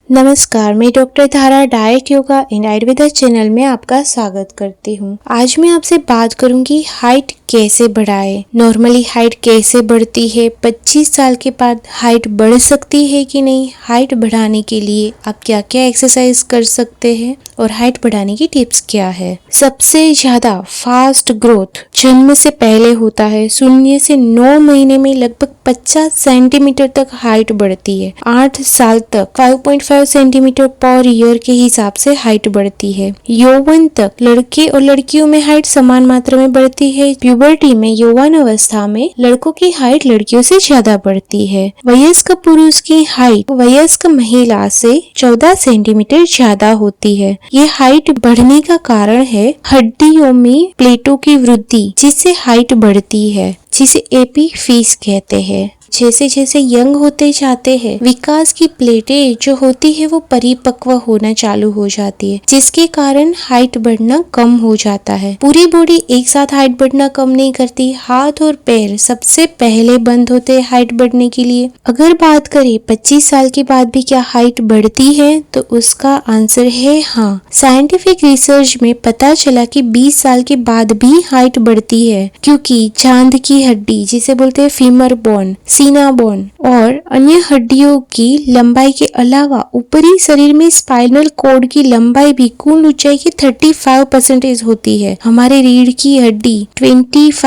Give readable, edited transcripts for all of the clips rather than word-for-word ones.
नमस्कार, मैं डॉक्टर धारा diet yoga and Ayurveda channel में आपका स्वागत करती हूँ। आज मैं आपसे बात करूंगी हाइट कैसे बढ़ाए। नॉर्मली हाइट कैसे बढ़ती है, 25 साल के बाद हाइट बढ़ सकती है कि नहीं, हाइट बढ़ाने के लिए आप क्या क्या एक्सरसाइज कर सकते हैं और हाइट बढ़ाने की टिप्स क्या है। सबसे ज्यादा फास्ट ग्रोथ जन्म से पहले होता है। शून्य से 9 महीने में लगभग 50 सेंटीमीटर तक हाइट बढ़ती है। 8 साल तक 5.5 सेंटीमीटर पर ईयर के हिसाब से हाइट बढ़ती है। यौवन तक लड़के और लड़कियों में हाइट समान मात्रा में बढ़ती है। प्यूबर्टी में यौवन अवस्था में लड़कों की हाइट लड़कियों से ज्यादा बढ़ती है। वयस्क पुरुष की हाइट वयस्क महिला से 14 सेंटीमीटर ज्यादा होती है। ये हाइट बढ़ने का कारण है हड्डियों में प्लेटों की वृद्धि, जिससे हाइट बढ़ती है, जिसे एपीफीज कहते हैं। जैसे जैसे यंग होते जाते हैं, विकास की प्लेटें जो होती है वो परिपक्व होना चालू हो जाती है, जिसके कारण हाइट बढ़ना कम हो जाता है। पूरी बॉडी एक साथ हाइट बढ़ना कम नहीं करती। हाथ और पैर सबसे पहले बंद होते हैं हाइट बढ़ने के लिए। अगर बात करें 25 साल के बाद भी क्या हाइट बढ़ती है, तो उसका आंसर है हाँ। साइंटिफिक रिसर्च में पता चला कि 20 साल के बाद भी हाइट बढ़ती है, क्योंकि जांघ की हड्डी, जिसे बोलते हैं फीमर बोन, सीना बोन और अन्य हड्डियों की लंबाई के अलावा ऊपरी शरीर में स्पाइनल कॉर्ड की लंबाई भी कुल ऊंचाई की 35% होती है। हमारे रीढ़ की हड्डी 25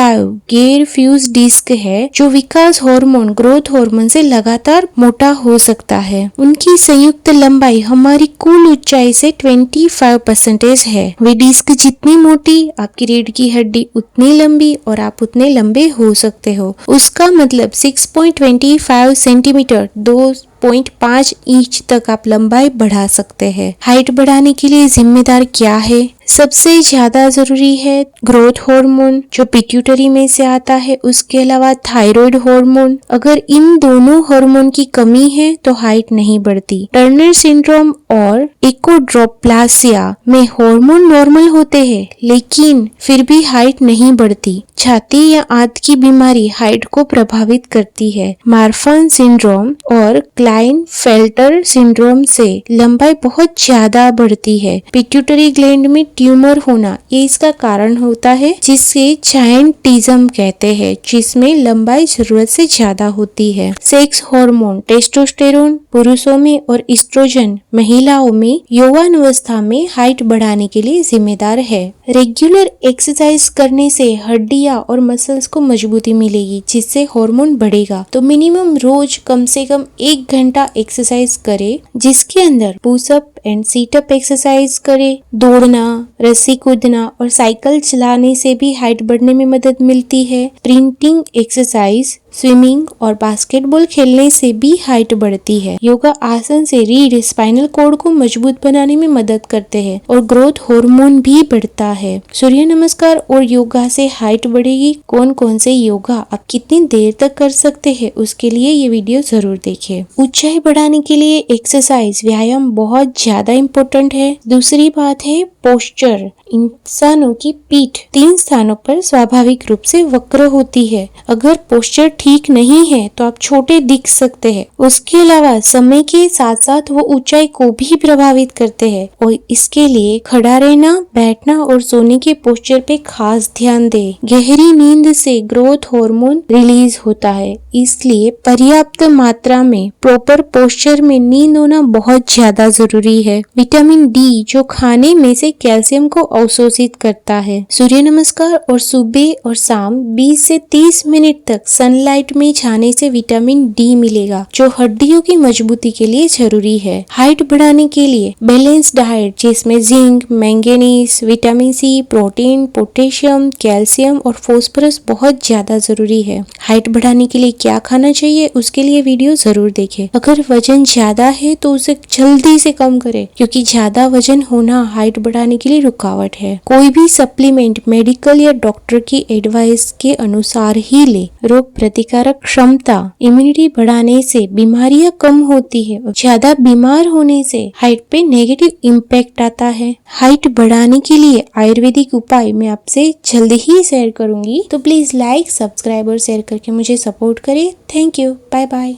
गैर फ्यूज डिस्क है, जो विकास हार्मोन, ग्रोथ हार्मोन से लगातार मोटा हो सकता है। उनकी संयुक्त लंबाई हमारी कुल ऊंचाई से 25% है। वे डिस्क जितनी मोटी, आपकी रीढ़ की हड्डी उतनी लंबी और आप उतने लंबे हो सकते हो। उसका मतलब 6.25 सेंटीमीटर 2.5 इंच तक आप लंबाई बढ़ा सकते हैं। हाइट बढ़ाने के लिए जिम्मेदार क्या है? सबसे ज्यादा जरूरी है ग्रोथ हार्मोन, जो पिट्यूटरी में से आता है। उसके अलावा थायराइड हार्मोन। अगर इन दोनों हार्मोन की कमी है तो हाइट नहीं बढ़ती। टर्नर सिंड्रोम और एकोड्रोप्लासिया में हार्मोन नॉर्मल होते हैं, लेकिन फिर भी हाइट नहीं बढ़ती। छाती या आंत की बीमारी हाइट को प्रभावित करती है। मार्फन सिंड्रोम और क्लाइनफेल्टर सिंड्रोम से लंबाई बहुत ज्यादा बढ़ती है। पिट्यूटरी ग्लैंड में ट्यूमर होना ये इसका कारण होता है, जिसे जायंटिज्म कहते हैं, जिसमें लंबाई जरूरत से ज्यादा होती है। सेक्स हार्मोन टेस्टोस्टेरोन पुरुषों में और एस्ट्रोजन महिलाओं में यौवन अवस्था में हाइट बढ़ाने के लिए जिम्मेदार है। रेगुलर एक्सरसाइज करने से हड्डियां और मसल्स को मजबूती मिलेगी, जिससे हार्मोन बढ़ेगा। तो मिनिमम रोज कम से कम 1 घंटा एक्सरसाइज करे, जिसके अंदर पुशअप एंड सीटअप एक्सरसाइज करे। दौड़ना, रस्सी कूदना और साइकिल चलाने से भी हाइट बढ़ने में मदद मिलती है। प्रिंटिंग एक्सरसाइज, स्विमिंग और बास्केटबॉल खेलने से भी हाइट बढ़ती है। योगा आसन से रीढ़, स्पाइनल कॉर्ड को मजबूत बनाने में मदद करते हैं और ग्रोथ हार्मोन भी बढ़ता है। सूर्य नमस्कार और योगा से हाइट बढ़ेगी। कौन कौन से योगा आप कितनी देर तक कर सकते हैं, उसके लिए ये वीडियो जरूर देखें। ऊंचाई बढ़ाने के लिए एक्सरसाइज, व्यायाम बहुत ज्यादा इम्पोर्टेंट है। दूसरी बात है पोस्चर। इंसानों की पीठ 3 स्थानों पर स्वाभाविक रूप से वक्र होती है। अगर पोस्चर ठीक नहीं है तो आप छोटे दिख सकते हैं। उसके अलावा समय के साथ साथ वो ऊंचाई को भी प्रभावित करते हैं, और इसके लिए खड़ा रहना, बैठना और सोने के पोस्चर पे खास ध्यान दें। गहरी नींद से ग्रोथ हार्मोन रिलीज होता है, इसलिए पर्याप्त मात्रा में प्रॉपर पोस्चर में नींद होना बहुत ज्यादा जरूरी है। विटामिन डी, जो खाने में से कैल्शियम को अवशोषित करता है। सूर्य नमस्कार और सुबह और शाम 20 से 30 मिनट तक सनलाइट में जाने से विटामिन डी मिलेगा, जो हड्डियों की मजबूती के लिए जरूरी है। हाइट बढ़ाने के लिए बैलेंस डाइट, जिसमें zinc, manganese, vitamin C, protein, potassium, calcium और फास्फोरस बहुत ज्यादा जरूरी है। हाइट बढ़ाने के लिए क्या खाना चाहिए, उसके लिए वीडियो जरूर देखें। अगर वजन ज्यादा है तो उसे जल्दी से कम करें, क्योंकि ज्यादा वजन होना हाइट बढ़ाने के लिए रुकावट है। कोई भी सप्लीमेंट मेडिकल या डॉक्टर की एडवाइस के अनुसार ही ले। रोग प्रतिकारक क्षमता, इम्यूनिटी बढ़ाने से बीमारियां कम होती है और ज्यादा बीमार होने से हाइट पे नेगेटिव इम्पैक्ट आता है। हाइट बढ़ाने के लिए आयुर्वेदिक उपाय मैं आपसे जल्दी ही शेयर करूंगी, तो प्लीज लाइक, सब्सक्राइब और शेयर करके मुझे सपोर्ट करें। Thank you, bye bye.